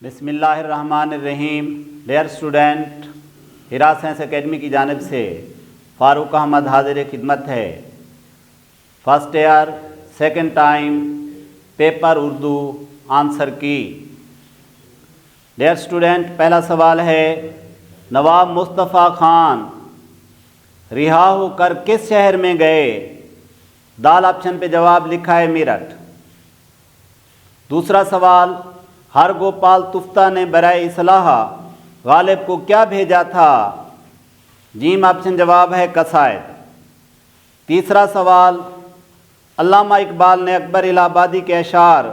बिस्मिल्लाहिर्रहमानिर्रहीम। Dear student, हिरा science academy की जानिब से फ़ारूक अहमद हाजिर खिदमत है। First year second time paper Urdu answer की। डियर स्टूडेंट, पहला सवाल है, नवाब मुस्तफ़ा खान रिहा होकर किस शहर में गए? दाल ऑप्शन पे जवाब लिखा है मेरठ। दूसरा सवाल, हर गोपाल तुफ्ता ने बराए इस्लाह गालिब को क्या भेजा था? जीम ऑप्शन जवाब है कसायद। तीसरा सवाल, अल्लामा इकबाल ने अकबर इलाहाबादी के अशार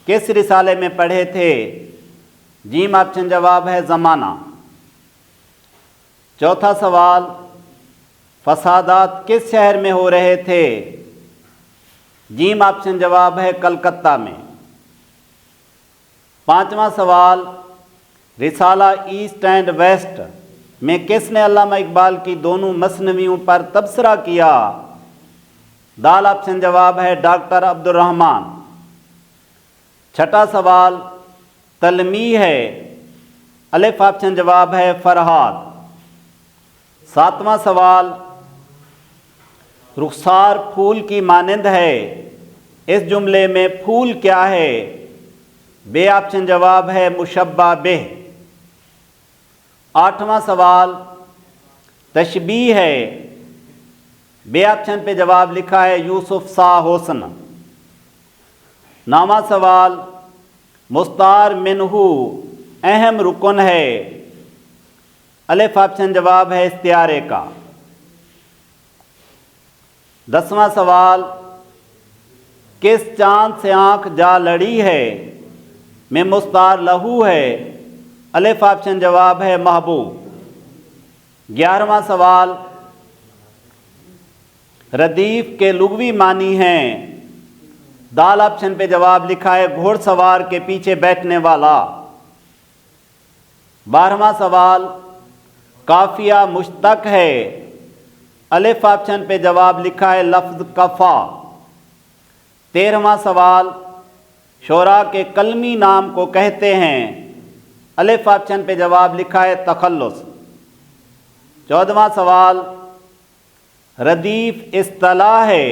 किस रिसाले में पढ़े थे? जीम ऑप्शन जवाब है ज़माना। चौथा सवाल, फसादात किस शहर में हो रहे थे? जीम ऑप्शन जवाब है कलकत्ता में। पांचवा सवाल, रिसाला ईस्ट एंड वेस्ट में किसने अल्लामा इकबाल की दोनों मसनवियों पर तबसरा किया? दाल ऑप्शन जवाब है डॉक्टर अब्दुर्रहमान। छठा सवाल, तलमी है, अलिफ ऑप्शन जवाब है फरहाद। सातवां सवाल, रुखसार फूल की मानंद है, इस जुमले में फूल क्या है? बे ऑप्शन जवाब है मुशब्बा बिह। आठवां सवाल, तशबीह है, बे ऑप्शन पे जवाब लिखा है यूसुफ शाह होसन। नौवां सवाल, मुस्तार मिनहू अहम रुकन है, अलिफ ऑप्शन जवाब है इख्तियारे का। 10वां सवाल, किस चांद से आंख जा लड़ी है में मुस्तार लहू है, अलिफ ऑप्शन जवाब है महबूब। 11वां सवाल, रदीफ के लुग़वी मानी हैं, दाल ऑप्शन पे जवाब लिखा है घोड़सवार के पीछे बैठने वाला। 12वां सवाल, काफिया मुश्तक है, अलिफ ऑप्शन पे जवाब लिखा है लफ्ज़ कफ़ा। 13वां सवाल, शोरा के कलमी नाम को कहते हैं, अलिफ ऑप्शन पे जवाब लिखा है तखल्लुस। 14वां सवाल, रदीफ इस्तिलाह है,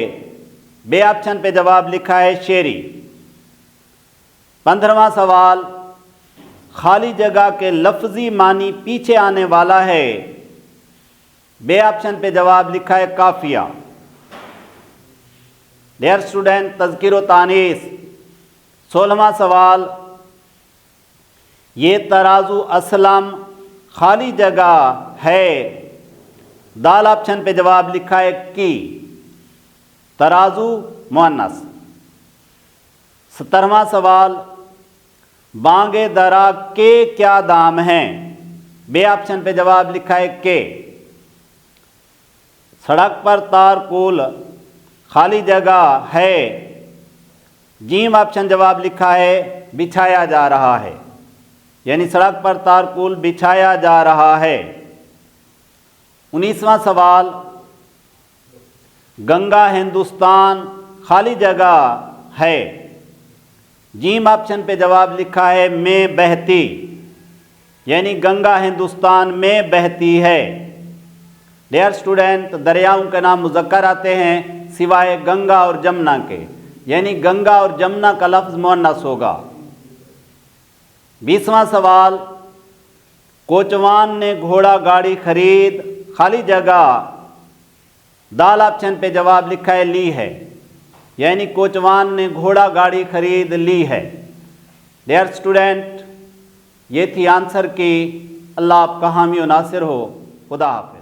बे ऑप्शन पे जवाब लिखा है शेरी। 15वां सवाल, खाली जगह के लफ्ज़ी मानी पीछे आने वाला है, बे ऑप्शन पे जवाब लिखा है काफिया। डियर स्टूडेंट, तज़किर व तानीस। 16वां सवाल, ये तराजू असलम खाली जगह है, दाल ऑप्शन पे जवाब लिखा है की, तराजू मुअन्नस। 17वां सवाल, बांगे दरा के क्या दाम हैं, बे ऑप्शन पे जवाब लिखा है के। सड़क पर तारकुल खाली जगह है, जीम ऑप्शन जवाब लिखा है बिछाया जा रहा है, यानी सड़क पर तारकुल बिछाया जा रहा है। 19वां सवाल, गंगा हिंदुस्तान खाली जगह है, जीम ऑप्शन पे जवाब लिखा है में बहती, यानी गंगा हिंदुस्तान में बहती है। डियर स्टूडेंट, दरियाओं के नाम मुज़क्कर आते हैं सिवाय गंगा और जमुना के, यानी गंगा और जमुना का लफ्ज़ मुअन्नस होगा। 20वां सवाल, कोचवान ने घोड़ा गाड़ी खरीद खाली जगह, दाल ऑप्शन पे जवाब लिखा है ली है, यानी कोचवान ने घोड़ा गाड़ी खरीद ली है। डियर स्टूडेंट, ये थी आंसर की। अल्लाह आपका हामी व नासिर हो। खुदा हाफ़िज़।